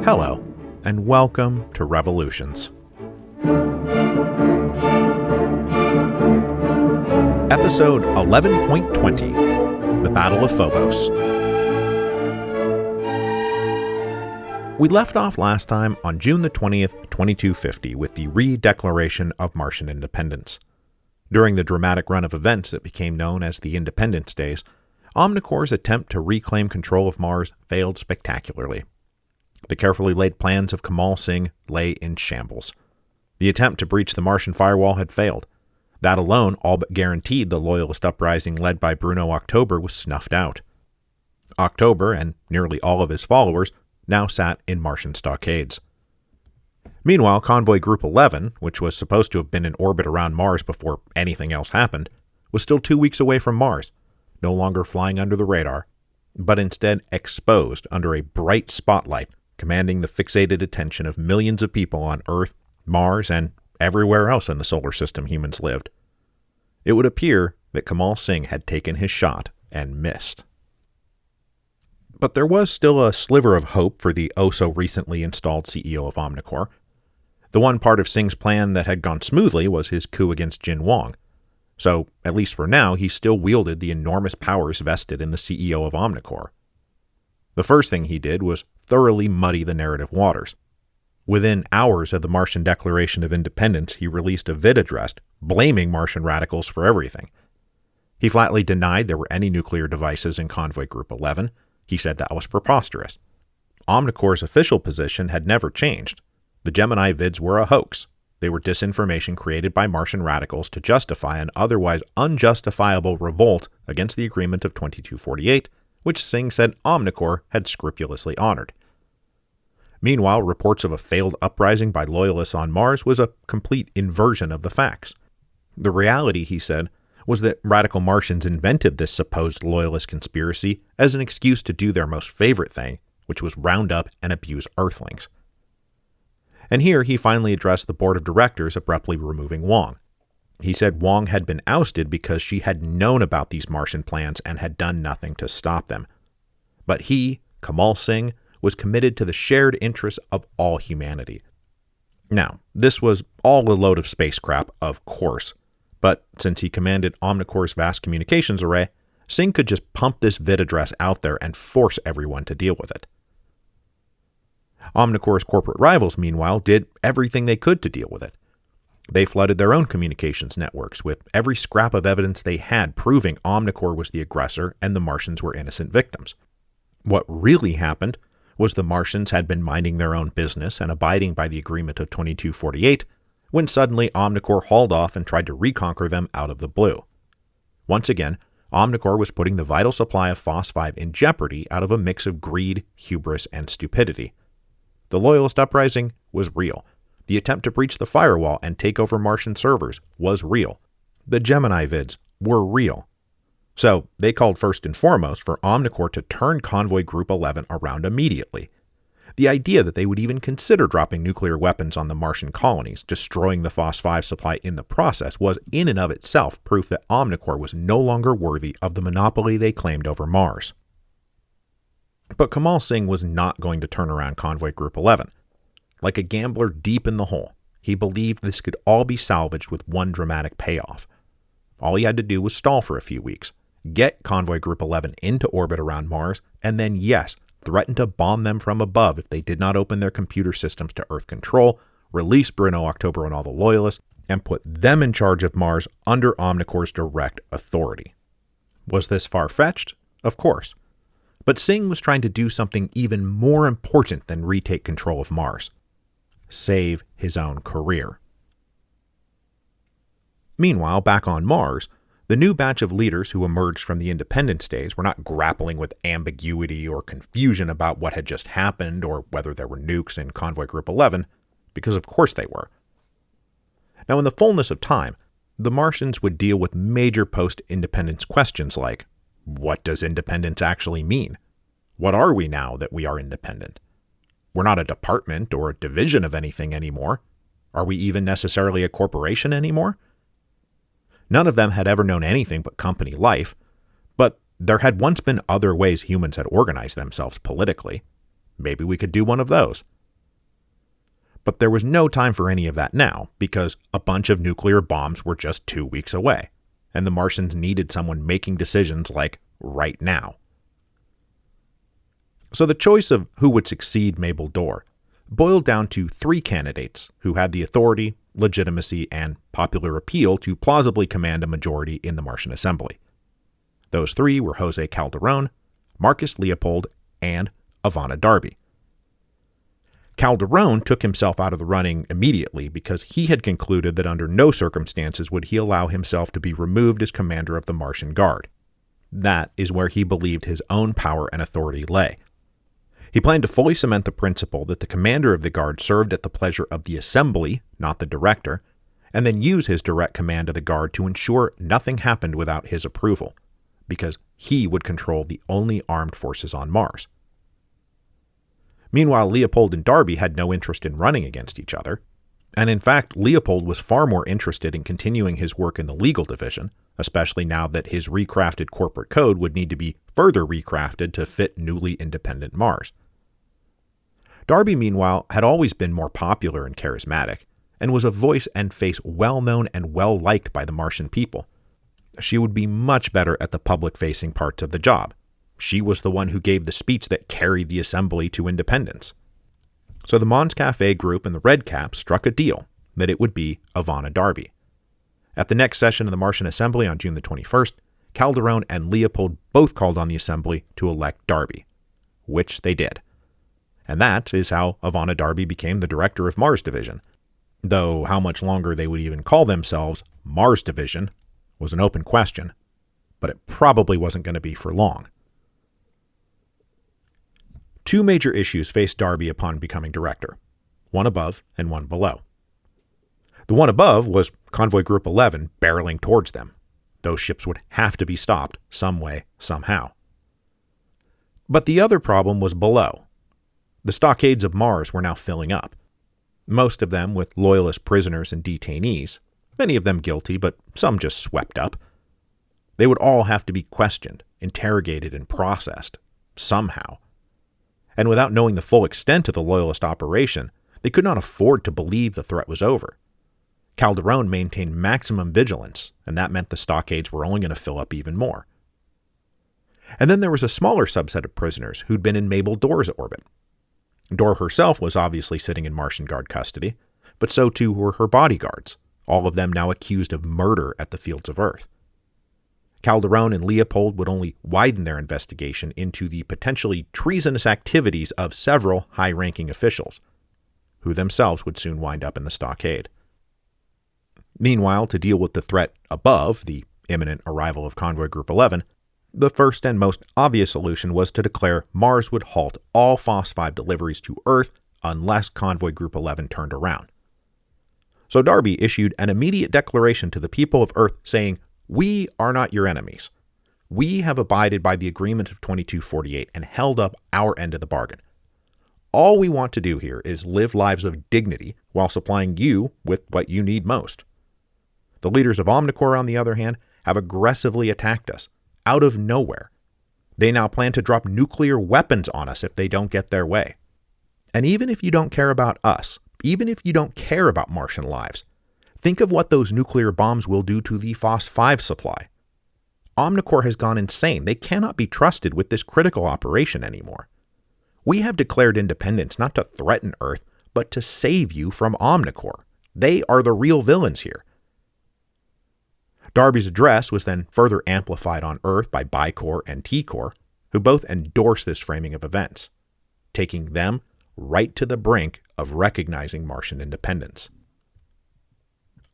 Hello, and welcome to Revolutions. Episode 11.20, The Battle of Phobos. We left off last time on June the 20th, 2250, with the re-declaration of Martian independence. During the dramatic run of events that became known as the Independence Days, Omnicor's attempt to reclaim control of Mars failed spectacularly. The carefully laid plans of Kamal Singh lay in shambles. The attempt to breach the Martian firewall had failed. That alone all but guaranteed the loyalist uprising led by Bruno October was snuffed out. October, and nearly all of his followers, now sat in Martian stockades. Meanwhile, Convoy Group 11, which was supposed to have been in orbit around Mars before anything else happened, was still 2 weeks away from Mars, no longer flying under the radar, but instead exposed under a bright spotlight, commanding the fixated attention of millions of people on Earth, Mars, and everywhere else in the solar system humans lived. It would appear that Kamal Singh had taken his shot and missed. But there was still a sliver of hope for the oh-so-recently installed CEO of Omnicor. The one part of Singh's plan that had gone smoothly was his coup against Jin Wang. So, at least for now, he still wielded the enormous powers vested in the CEO of Omnicor. The first thing he did was thoroughly muddy the narrative waters. Within hours of the Martian Declaration of Independence, he released a vid address blaming Martian radicals for everything. He flatly denied there were any nuclear devices in Convoy Group 11. He said that was preposterous. Omnicor's official position had never changed. The Gemini vids were a hoax. They were disinformation created by Martian radicals to justify an otherwise unjustifiable revolt against the agreement of 2248, which Singh said Omnicor had scrupulously honored. Meanwhile, reports of a failed uprising by loyalists on Mars was a complete inversion of the facts. The reality, he said, was that radical Martians invented this supposed loyalist conspiracy as an excuse to do their most favorite thing, which was round up and abuse Earthlings. And here he finally addressed the board of directors, abruptly removing Wang. He said Wang had been ousted because she had known about these Martian plans and had done nothing to stop them. But he, Kamal Singh, was committed to the shared interests of all humanity. Now, this was all a load of space crap, of course. But since he commanded Omnicor's vast communications array, Singh could just pump this vid address out there and force everyone to deal with it. Omnicor's corporate rivals, meanwhile, did everything they could to deal with it. They flooded their own communications networks with every scrap of evidence they had proving Omnicor was the aggressor and the Martians were innocent victims. What really happened was the Martians had been minding their own business and abiding by the agreement of 2248, when suddenly Omnicor hauled off and tried to reconquer them out of the blue. Once again, Omnicor was putting the vital supply of Phos-5 in jeopardy out of a mix of greed, hubris, and stupidity. The loyalist uprising was real. The attempt to breach the firewall and take over Martian servers was real. The Gemini vids were real. So they called first and foremost for Omnicor to turn Convoy Group 11 around immediately. The idea that they would even consider dropping nuclear weapons on the Martian colonies, destroying the Phos-5 supply in the process, was in and of itself proof that Omnicor was no longer worthy of the monopoly they claimed over Mars. But Kamal Singh was not going to turn around Convoy Group 11. Like a gambler deep in the hole, he believed this could all be salvaged with one dramatic payoff. All he had to do was stall for a few weeks, get Convoy Group 11 into orbit around Mars, and then, yes, threaten to bomb them from above if they did not open their computer systems to Earth control, release Bruno October and all the loyalists, and put them in charge of Mars under Omnicor's direct authority. Was this far-fetched? Of course. But Singh was trying to do something even more important than retake control of Mars. Save his own career. Meanwhile, back on Mars, the new batch of leaders who emerged from the Independence Days were not grappling with ambiguity or confusion about what had just happened or whether there were nukes in Convoy Group 11, because of course they were. Now, in the fullness of time, the Martians would deal with major post-independence questions like, what does independence actually mean? What are we now that we are independent? We're not a department or a division of anything anymore. Are we even necessarily a corporation anymore? None of them had ever known anything but company life, but There had once been other ways humans had organized themselves politically. Maybe we could do one of those. But there was no time for any of that now, because a bunch of nuclear bombs were just 2 weeks away, and the Martians needed someone making decisions like right now. So the choice of who would succeed Mabel Dorr boiled down to 3 candidates who had the authority, legitimacy, and popular appeal to plausibly command a majority in the Martian Assembly. Those 3 were Jose Calderon, Marcus Leopold, and Ivana Darby. Calderon took himself out of the running immediately because he had concluded that under no circumstances would he allow himself to be removed as commander of the Martian Guard. That is where he believed his own power and authority lay. He planned to fully cement the principle that the commander of the Guard served at the pleasure of the Assembly, not the director, and then use his direct command of the Guard to ensure nothing happened without his approval, because he would control the only armed forces on Mars. Meanwhile, Leopold and Darby had no interest in running against each other, and in fact, Leopold was far more interested in continuing his work in the legal division, especially now that his recrafted corporate code would need to be further recrafted to fit newly independent Mars. Darby, meanwhile, had always been more popular and charismatic, and was a voice and face well-known and well-liked by the Martian people. She would be much better at the public-facing parts of the job. She was the one who gave the speech that carried the Assembly to independence. So the Mons Cafe group and the Red Caps struck a deal that it would be Ivana Darby. At the next session of the Martian Assembly on June the 21st, Calderon and Leopold both called on the Assembly to elect Darby, which they did. And that is how Ivana Darby became the director of Mars Division, though how much longer they would even call themselves Mars Division was an open question, but it probably wasn't going to be for long. 2 major issues faced Darby upon becoming director, one above and one below. The one above was Convoy Group 11 barreling towards them. Those ships would have to be stopped some way, somehow. But the other problem was below. The stockades of Mars were now filling up, most of them with loyalist prisoners and detainees, many of them guilty, but some just swept up. They would all have to be questioned, interrogated, and processed, somehow. And without knowing the full extent of the loyalist operation, they could not afford to believe the threat was over. Calderon maintained maximum vigilance, and that meant the stockades were only going to fill up even more. And then there was a smaller subset of prisoners who'd been in Mabel Dorr's orbit. Dorr herself was obviously sitting in Martian Guard custody, but so too were her bodyguards, all of them now accused of murder at the Fields of Earth. Calderon and Leopold would only widen their investigation into the potentially treasonous activities of several high-ranking officials, who themselves would soon wind up in the stockade. Meanwhile, to deal with the threat above, the imminent arrival of Convoy Group 11, the first and most obvious solution was to declare Mars would halt all Phos 5 deliveries to Earth unless Convoy Group 11 turned around. So Darby issued an immediate declaration to the people of Earth saying, "We are not your enemies. We have abided by the agreement of 2248 and held up our end of the bargain. All we want to do here is live lives of dignity while supplying you with what you need most." The leaders of Omnicor, on the other hand, have aggressively attacked us, out of nowhere. They now plan to drop nuclear weapons on us if they don't get their way. And even if you don't care about us, even if you don't care about Martian lives, think of what those nuclear bombs will do to the Phos 5 supply. Omnicor has gone insane. They cannot be trusted with this critical operation anymore. We have declared independence not to threaten Earth, but to save you from Omnicor. They are the real villains here. Darby's address was then further amplified on Earth by Bicor and T-Corps, who both endorsed this framing of events, taking them right to the brink of recognizing Martian independence.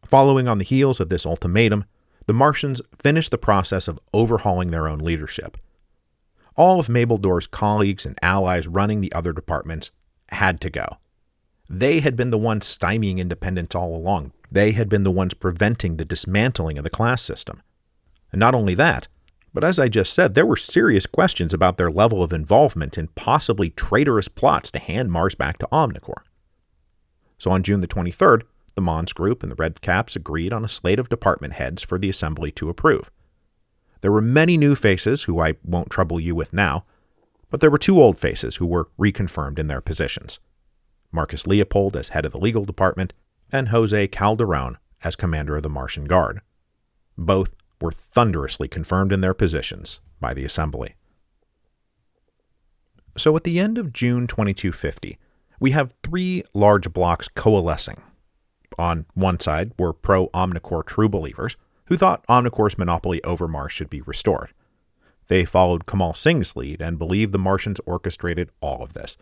Following on the heels of this ultimatum, the Martians finished the process of overhauling their own leadership. All of Mabel Dorr's colleagues and allies running the other departments had to go. They had been the ones stymieing independence all along. They had been the ones preventing the dismantling of the class system. And not only that, but as I just said, there were serious questions about their level of involvement in possibly traitorous plots to hand Mars back to Omnicor. So on June the 23rd, the Mons Group and the Red Caps agreed on a slate of department heads for the Assembly to approve. There were many new faces who I won't trouble you with now, but there were 2 old faces who were reconfirmed in their positions. Marcus Leopold as head of the legal department, and Jose Calderon as commander of the Martian Guard. Both were thunderously confirmed in their positions by the Assembly. So at the end of June 2250, we have 3 large blocs coalescing. On one side were pro-Omnicor true believers, who thought Omnicor's monopoly over Mars should be restored. They followed Kamal Singh's lead and believed the Martians orchestrated all of this,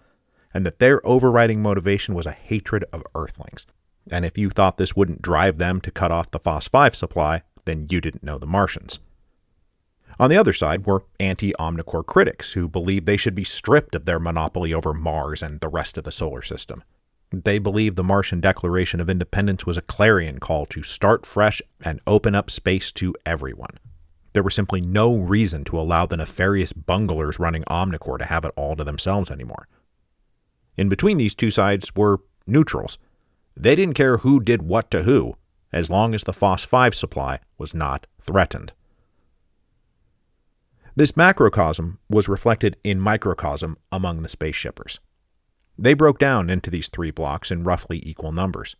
and that their overriding motivation was a hatred of Earthlings. And if you thought this wouldn't drive them to cut off the Phos-5 supply, then you didn't know the Martians. On the other side were anti-Omnicor critics who believed they should be stripped of their monopoly over Mars and the rest of the solar system. They believed the Martian Declaration of Independence was a clarion call to start fresh and open up space to everyone. There was simply no reason to allow the nefarious bunglers running Omnicor to have it all to themselves anymore. In between these 2 sides were neutrals. They didn't care who did what to who, as long as the Phos-5 supply was not threatened. This macrocosm was reflected in microcosm among the spaceshippers. They broke down into these 3 blocks in roughly equal numbers.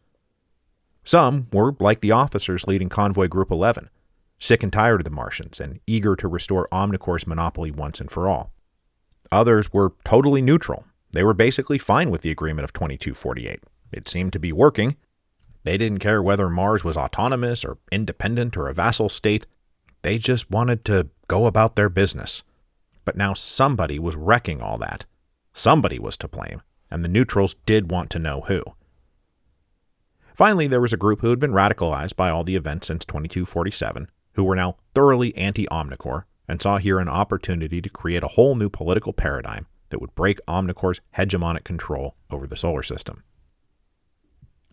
Some were like the officers leading Convoy Group 11, sick and tired of the Martians and eager to restore Omnicor's monopoly once and for all. Others were totally neutral. They were basically fine with the agreement of 2248. It seemed to be working. They didn't care whether Mars was autonomous or independent or a vassal state. They just wanted to go about their business. But now somebody was wrecking all that. Somebody was to blame, and the neutrals did want to know who. Finally, there was a group who had been radicalized by all the events since 2247, who were now thoroughly anti-Omnicor, and saw here an opportunity to create a whole new political paradigm that would break Omnicor's hegemonic control over the solar system.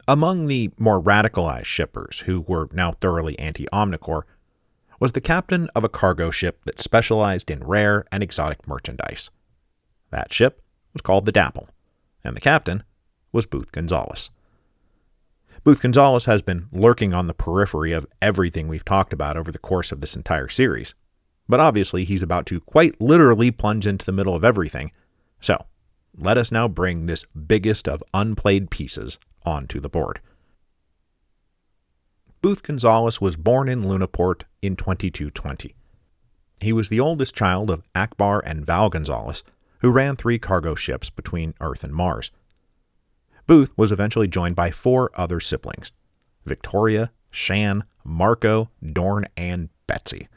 Among the more radicalized shippers who were now thoroughly anti-Omnicor was the captain of a cargo ship that specialized in rare and exotic merchandise. That ship was called the Dappel, and the captain was Booth Gonzalez. Booth Gonzalez has been lurking on the periphery of everything we've talked about over the course of this entire series, but obviously he's about to quite literally plunge into the middle of everything, so let us now bring this biggest of unplayed pieces onto the board. Booth Gonzalez was born in Lunaport in 2220. He was the oldest child of Akbar and Val Gonzalez, who ran 3 cargo ships between Earth and Mars. Booth was eventually joined by 4 other siblings: Victoria, Shan, Marco, Dorn, and Betsy.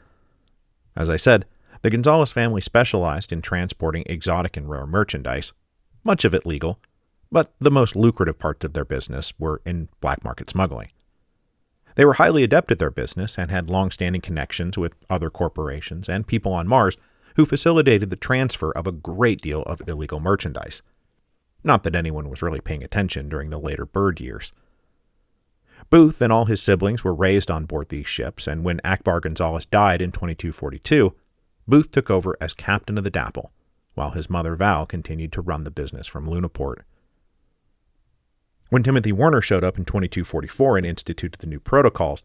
As I said, the Gonzalez family specialized in transporting exotic and rare merchandise, much of it legal, but the most lucrative parts of their business were in black market smuggling. They were highly adept at their business and had long-standing connections with other corporations and people on Mars who facilitated the transfer of a great deal of illegal merchandise. Not that anyone was really paying attention during the later Bird years. Booth and all his siblings were raised on board these ships, and when Akbar Gonzalez died in 2242, Booth took over as captain of the Dappel, while his mother Val continued to run the business from Lunaport. When Timothy Warner showed up in 2244 and instituted the new protocols,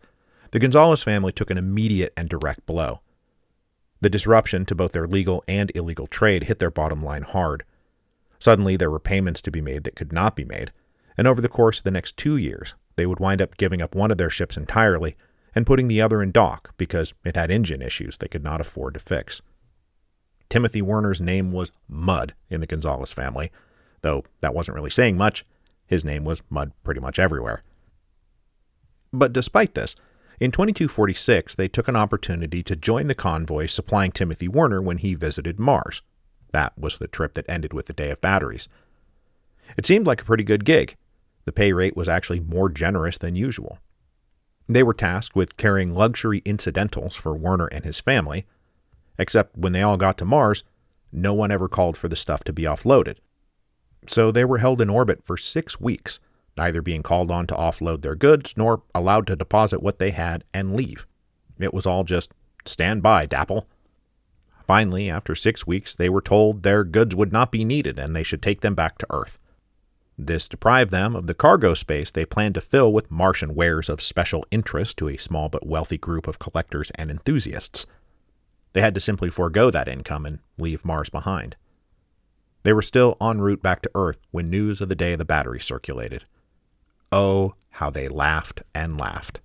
the Gonzalez family took an immediate and direct blow. The disruption to both their legal and illegal trade hit their bottom line hard. Suddenly, there were payments to be made that could not be made, and over the course of the next 2 years, they would wind up giving up one of their ships entirely and putting the other in dock because it had engine issues they could not afford to fix. Timothy Warner's name was Mud in the Gonzalez family, though that wasn't really saying much. His name was Mud pretty much everywhere. But despite this, in 2246 they took an opportunity to join the convoy supplying Timothy Warner when he visited Mars. That was the trip that ended with the Day of Batteries. It seemed like a pretty good gig. The pay rate was actually more generous than usual. They were tasked with carrying luxury incidentals for Warner and his family, except when they all got to Mars, no one ever called for the stuff to be offloaded. So they were held in orbit for 6 weeks, neither being called on to offload their goods nor allowed to deposit what they had and leave. It was all just, stand by, Dappel. Finally, after 6 weeks, they were told their goods would not be needed and they should take them back to Earth. This deprived them of the cargo space they planned to fill with Martian wares of special interest to a small but wealthy group of collectors and enthusiasts. They had to simply forego that income and leave Mars behind. They were still en route back to Earth when news of the day of the battery circulated. Oh, how they laughed and laughed.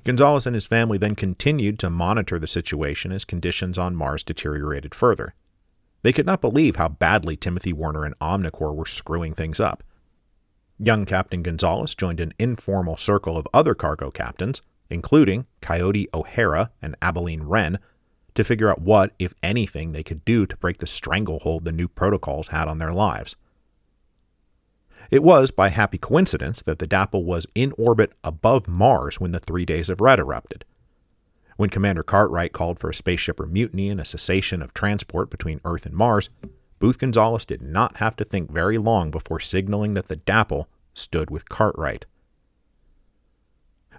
Gonzalez and his family then continued to monitor the situation as conditions on Mars deteriorated further. They could not believe how badly Timothy Warner and Omnicor were screwing things up. Young Captain Gonzalez joined an informal circle of other cargo captains, including Coyote O'Hara and Abilene Wren, to figure out what, if anything, they could do to break the stranglehold the new protocols had on their lives. It was by happy coincidence that the Dappel was in orbit above Mars when the 3 days of red erupted. When Commander Cartwright called for a spaceshipper mutiny and a cessation of transport between Earth and Mars, Booth Gonzalez did not have to think very long before signaling that the Dappel stood with Cartwright.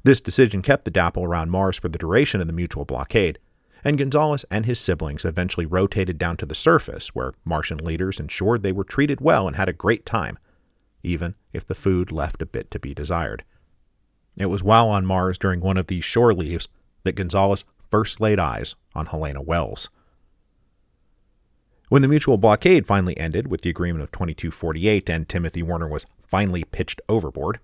This decision kept the Dappel around Mars for the duration of the mutual blockade, and Gonzalez and his siblings eventually rotated down to the surface, where Martian leaders ensured they were treated well and had a great time, even if the food left a bit to be desired. It was while on Mars during one of these shore leaves that Gonzalez first laid eyes on Helena Wells. When the mutual blockade finally ended with the agreement of 2248 and Timothy Warner was finally pitched overboard,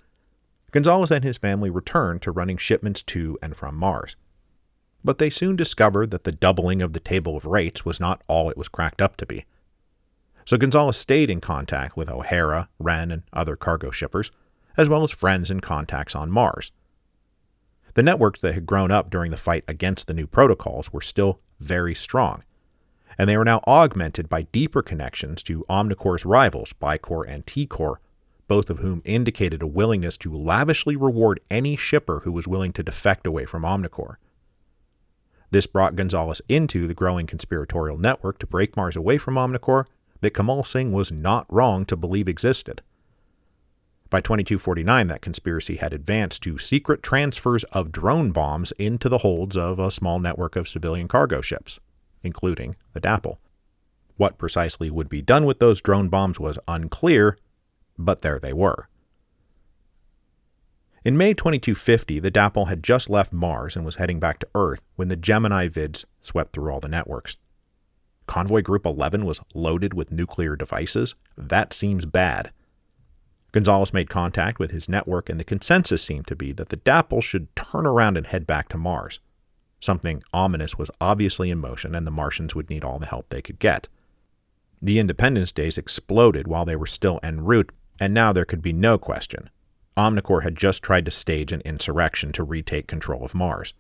Gonzalez and his family returned to running shipments to and from Mars. But they soon discovered that the doubling of the table of rates was not all it was cracked up to be. So Gonzalez stayed in contact with O'Hara, Wren, and other cargo shippers, as well as friends and contacts on Mars. The networks that had grown up during the fight against the new protocols were still very strong, and they were now augmented by deeper connections to Omnicor's rivals, Bicor and T-Cor, both of whom indicated a willingness to lavishly reward any shipper who was willing to defect away from Omnicor. This brought Gonzalez into the growing conspiratorial network to break Mars away from Omnicor that Kamal Singh was not wrong to believe existed. By 2249, that conspiracy had advanced to secret transfers of drone bombs into the holds of a small network of civilian cargo ships, including the Dappel. What precisely would be done with those drone bombs was unclear, but there they were. In May 2250, the Dappel had just left Mars and was heading back to Earth when the Gemini vids swept through all the networks. Convoy Group 11 was loaded with nuclear devices? That seems bad. Gonzalez made contact with his network, and the consensus seemed to be that the Dappel should turn around and head back to Mars. Something ominous was obviously in motion, and the Martians would need all the help they could get. The Independence Days exploded while they were still en route, and now there could be no question. Omnicor had just tried to stage an insurrection to retake control of Mars.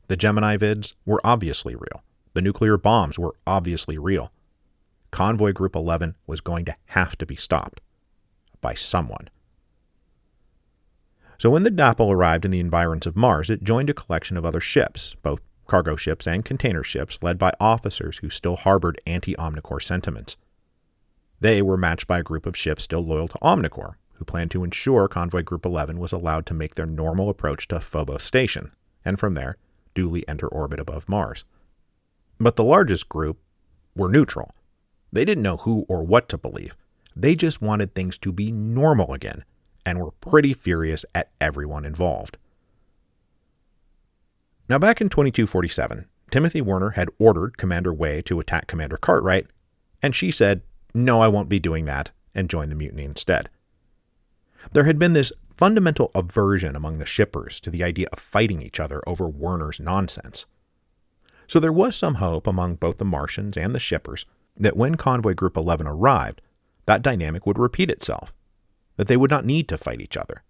The Gemini vids were obviously real. The nuclear bombs were obviously real. Convoy Group 11 was going to have to be stopped. By someone. So when the Dappel arrived in the environs of Mars, it joined a collection of other ships, both cargo ships and container ships, led by officers who still harbored anti-Omnicor sentiments. They were matched by a group of ships still loyal to Omnicor, who planned to ensure Convoy Group 11 was allowed to make their normal approach to Phobos Station, and from there, duly enter orbit above Mars. But the largest group were neutral. They didn't know who or what to believe. They just wanted things to be normal again, and were pretty furious at everyone involved. Now back in 2247, Timothy Warner had ordered Commander Way to attack Commander Cartwright, and she said, "No, I won't be doing that," and joined the mutiny instead. There had been this fundamental aversion among the shippers to the idea of fighting each other over Warner's nonsense. So there was some hope among both the Martians and the shippers that when Convoy Group 11 arrived, that dynamic would repeat itself, that they would not need to fight each other,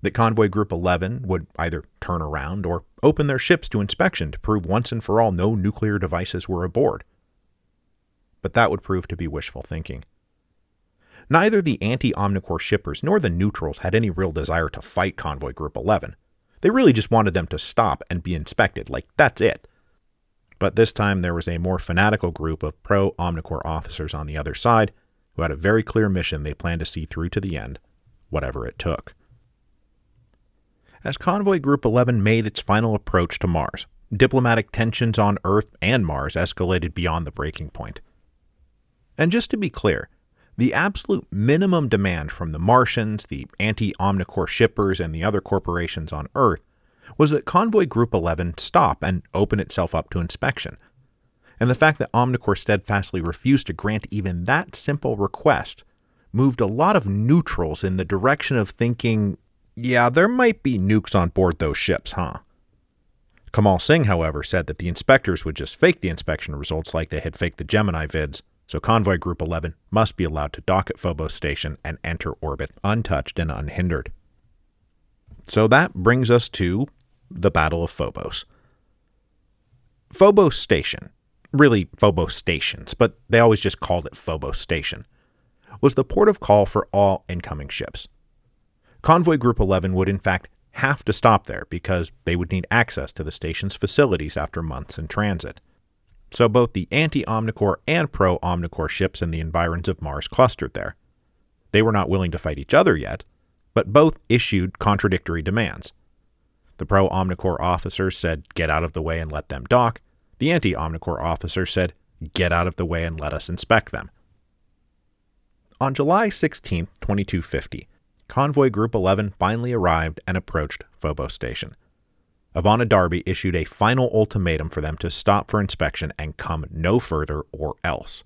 that Convoy Group 11 would either turn around or open their ships to inspection to prove once and for all no nuclear devices were aboard. But that would prove to be wishful thinking. Neither the anti-Omnicor shippers nor the neutrals had any real desire to fight Convoy Group 11. They really just wanted them to stop and be inspected, like that's it. But this time there was a more fanatical group of pro-Omnicor officers on the other side who had a very clear mission they planned to see through to the end, whatever it took. As Convoy Group 11 made its final approach to Mars, diplomatic tensions on Earth and Mars escalated beyond the breaking point. And just to be clear, the absolute minimum demand from the Martians, the anti-Omnicor shippers, and the other corporations on Earth was that Convoy Group 11 stop and open itself up to inspection, And the fact that Omnicor steadfastly refused to grant even that simple request moved a lot of neutrals in the direction of thinking, yeah, there might be nukes on board those ships, huh? Kamal Singh, however, said that the inspectors would just fake the inspection results like they had faked the Gemini vids, so Convoy Group 11 must be allowed to dock at Phobos Station and enter orbit untouched and unhindered. So that brings us to the Battle of Phobos. Phobos Station, really Phobos Stations, but they always just called it Phobos Station, was the port of call for all incoming ships. Convoy Group 11 would in fact have to stop there because they would need access to the station's facilities after months in transit. So both the anti-Omnicor and pro-Omnicor ships in the environs of Mars clustered there. They were not willing to fight each other yet, but both issued contradictory demands. The pro-Omnicor officers said, get out of the way and let them dock. The anti-Omnicor officers said, get out of the way and let us inspect them. On July 16, 2250, Convoy Group 11 finally arrived and approached Phobos Station. Ivana Darby issued a final ultimatum for them to stop for inspection and come no further or else.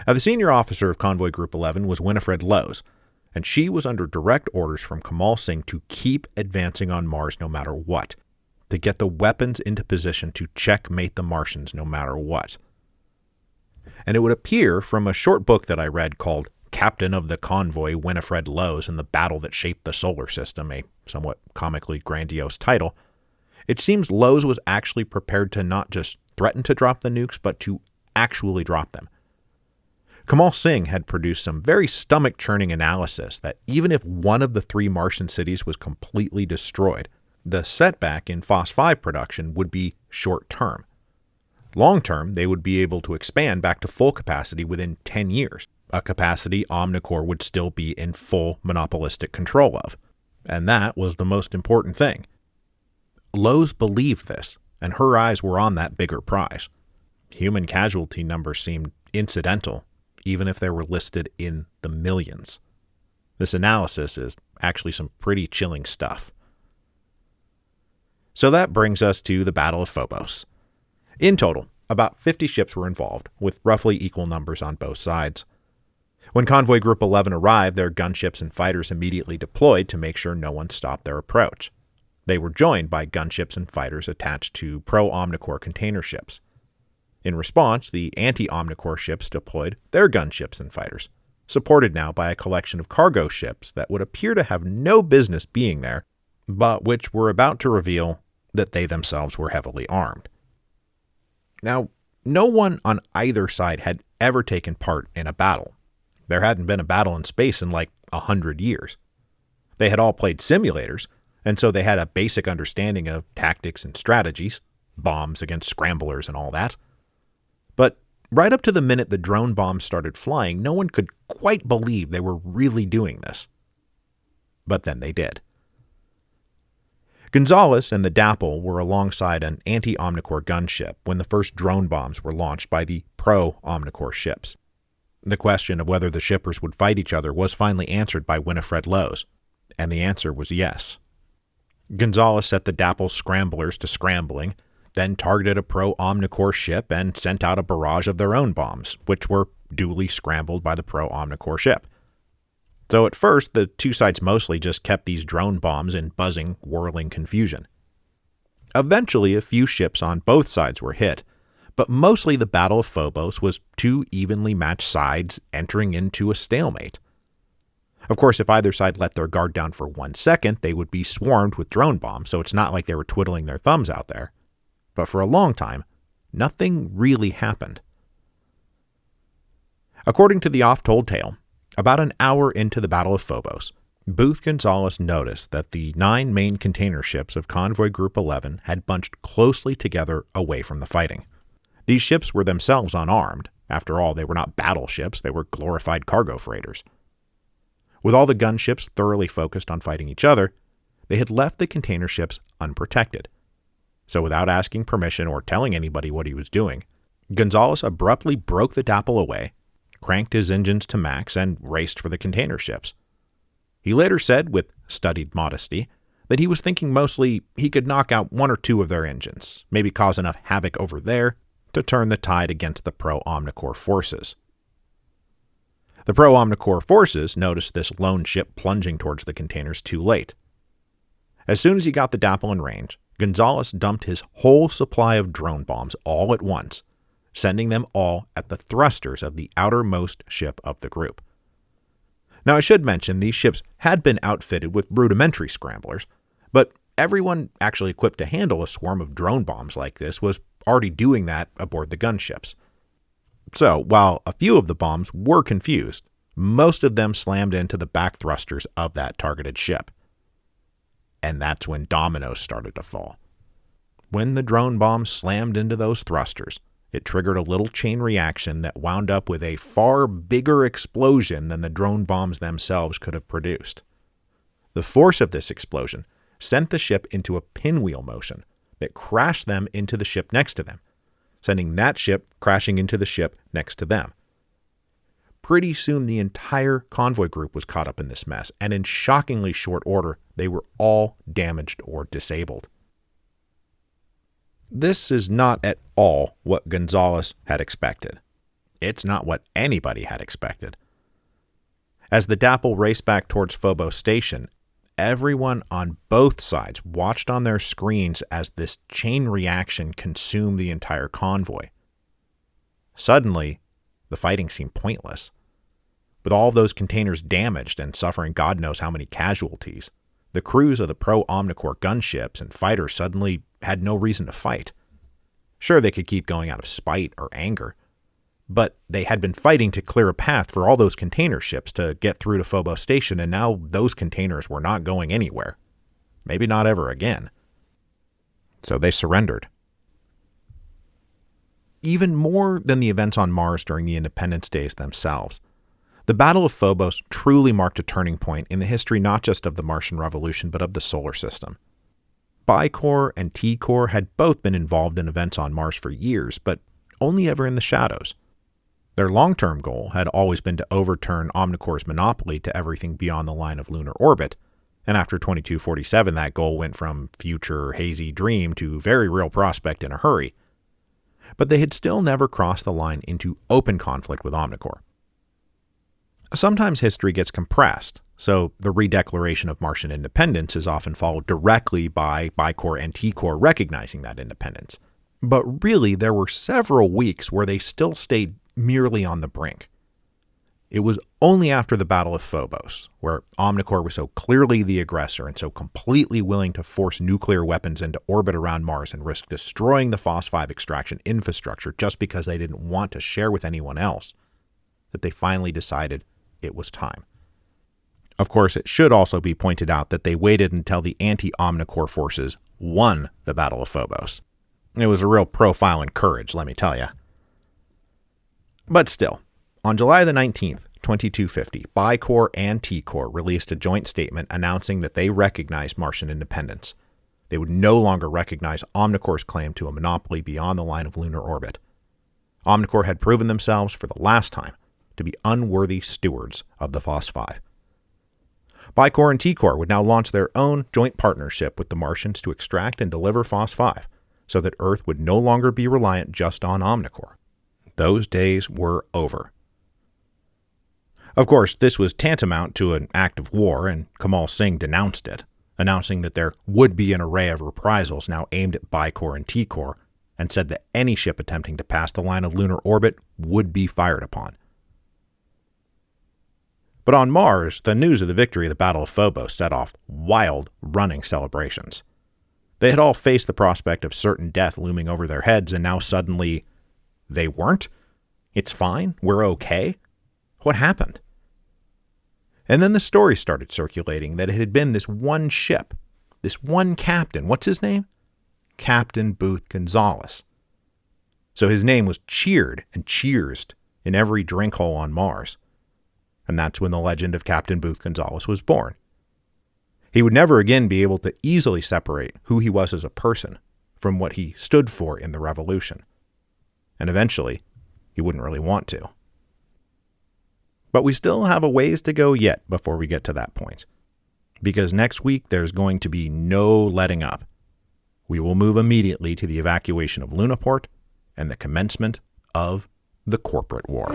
Now, the senior officer of Convoy Group 11 was Winifred Lowe's, and she was under direct orders from Kamal Singh to keep advancing on Mars no matter what, to get the weapons into position to checkmate the Martians no matter what. And it would appear from a short book that I read called Captain of the Convoy, Winifred Lowe's and the Battle That Shaped the Solar System, a somewhat comically grandiose title, it seems Lowe's was actually prepared to not just threaten to drop the nukes, but to actually drop them. Kamal Singh had produced some very stomach-churning analysis that even if one of the 3 Martian cities was completely destroyed, the setback in Phos 5 production would be short-term. Long-term, they would be able to expand back to full capacity within 10 years, a capacity Omnicor would still be in full monopolistic control of. And that was the most important thing. Lowe's believed this, and her eyes were on that bigger prize. Human casualty numbers seemed incidental, even if they were listed in the millions. This analysis is actually some pretty chilling stuff. So that brings us to the Battle of Phobos. In total, about 50 ships were involved, with roughly equal numbers on both sides. When Convoy Group 11 arrived, their gunships and fighters immediately deployed to make sure no one stopped their approach. They were joined by gunships and fighters attached to pro-Omnicor container ships. In response, the anti-Omnicor ships deployed their gunships and fighters, supported now by a collection of cargo ships that would appear to have no business being there, but which were about to reveal that they themselves were heavily armed. Now, no one on either side had ever taken part in a battle. There hadn't been a battle in space in like 100 years. They had all played simulators, and so they had a basic understanding of tactics and strategies, bombs against scramblers and all that. But right up to the minute the drone bombs started flying, no one could quite believe they were really doing this. But then they did. Gonzalez and the Dappel were alongside an anti-Omnicor gunship when the first drone bombs were launched by the pro-Omnicor ships. The question of whether the shippers would fight each other was finally answered by Winifred Lowe's, and the answer was yes. Gonzalez set the Dappel scramblers to scrambling, then targeted a pro-Omnicor ship and sent out a barrage of their own bombs, which were duly scrambled by the pro-Omnicor ship. So at first, the two sides mostly just kept these drone bombs in buzzing, whirling confusion. Eventually, a few ships on both sides were hit, but mostly the Battle of Phobos was 2 evenly matched sides entering into a stalemate. Of course, if either side let their guard down for 1 second, they would be swarmed with drone bombs, so it's not like they were twiddling their thumbs out there. But for a long time, nothing really happened. According to the oft-told tale, about an hour into the Battle of Phobos, Booth Gonzalez noticed that the 9 main container ships of Convoy Group 11 had bunched closely together away from the fighting. These ships were themselves unarmed. After all, they were not battleships, they were glorified cargo freighters. With all the gunships thoroughly focused on fighting each other, they had left the container ships unprotected. So without asking permission or telling anybody what he was doing, Gonzalez abruptly broke the Dappel away, cranked his engines to max, and raced for the container ships. He later said, with studied modesty, that he was thinking mostly he could knock out 1 or 2 of their engines, maybe cause enough havoc over there to turn the tide against the pro-Omnicor forces. The pro-Omnicor forces noticed this lone ship plunging towards the containers too late. As soon as he got the Dappel in range, Gonzalez dumped his whole supply of drone bombs all at once, sending them all at the thrusters of the outermost ship of the group. Now, I should mention these ships had been outfitted with rudimentary scramblers, but everyone actually equipped to handle a swarm of drone bombs like this was already doing that aboard the gunships. So, while a few of the bombs were confused, most of them slammed into the back thrusters of that targeted ship. And that's when dominoes started to fall. When the drone bombs slammed into those thrusters, it triggered a little chain reaction that wound up with a far bigger explosion than the drone bombs themselves could have produced. The force of this explosion sent the ship into a pinwheel motion that crashed them into the ship next to them, sending that ship crashing into the ship next to them. Pretty soon the entire convoy group was caught up in this mess, and in shockingly short order, they were all damaged or disabled. This is not at all what Gonzalez had expected. It's not what anybody had expected. As the Dappel raced back towards Phobos Station, everyone on both sides watched on their screens as this chain reaction consumed the entire convoy. Suddenly, the fighting seemed pointless. With all of those containers damaged and suffering God knows how many casualties, the crews of the pro-Omnicor gunships and fighters suddenly had no reason to fight. Sure, they could keep going out of spite or anger, but they had been fighting to clear a path for all those container ships to get through to Phobos Station, and now those containers were not going anywhere. Maybe not ever again. So they surrendered. Even more than the events on Mars during the Independence Days themselves, the Battle of Phobos truly marked a turning point in the history not just of the Martian Revolution, but of the solar system. Bi-Corps and T-Corps had both been involved in events on Mars for years, but only ever in the shadows. Their long-term goal had always been to overturn Omnicor's monopoly to everything beyond the line of lunar orbit, and after 2247 that goal went from future hazy dream to very real prospect in a hurry. But they had still never crossed the line into open conflict with Omnicor. Sometimes history gets compressed, so the redeclaration of Martian independence is often followed directly by Bi-Corps and T-Corps recognizing that independence. But really, there were several weeks where they still stayed merely on the brink. It was only after the Battle of Phobos, where Omnicor was so clearly the aggressor and so completely willing to force nuclear weapons into orbit around Mars and risk destroying the Phos-5 extraction infrastructure just because they didn't want to share with anyone else, that they finally decided it was time. Of course, it should also be pointed out that they waited until the anti-Omnicor forces won the Battle of Phobos. It was a real profile in courage, let me tell you. But still, on July the 19th, 2250, Bi-Corps and T-Corps released a joint statement announcing that they recognized Martian independence. They would no longer recognize Omnicor's claim to a monopoly beyond the line of lunar orbit. Omnicor had proven themselves for the last time to be unworthy stewards of the Phos-5. Bi-Corps and T-Corps would now launch their own joint partnership with the Martians to extract and deliver Phos-5, so that Earth would no longer be reliant just on Omnicor. Those days were over. Of course, this was tantamount to an act of war, and Kamal Singh denounced it, announcing that there would be an array of reprisals now aimed at Bi-Corps and T-Corps, and said that any ship attempting to pass the line of lunar orbit would be fired upon. But on Mars, the news of the victory of the Battle of Phobos set off wild, running celebrations. They had all faced the prospect of certain death looming over their heads, and now suddenly, they weren't? It's fine? We're okay? What happened? And then the story started circulating that it had been this one ship, this one captain. What's his name? Captain Booth Gonzalez. So his name was cheered and cheersed in every drink hole on Mars. And that's when the legend of Captain Booth Gonzalez was born. He would never again be able to easily separate who he was as a person from what he stood for in the revolution. And eventually, he wouldn't really want to. But we still have a ways to go yet before we get to that point. Because next week, there's going to be no letting up. We will move immediately to the evacuation of Lunaport and the commencement of the Corporate War.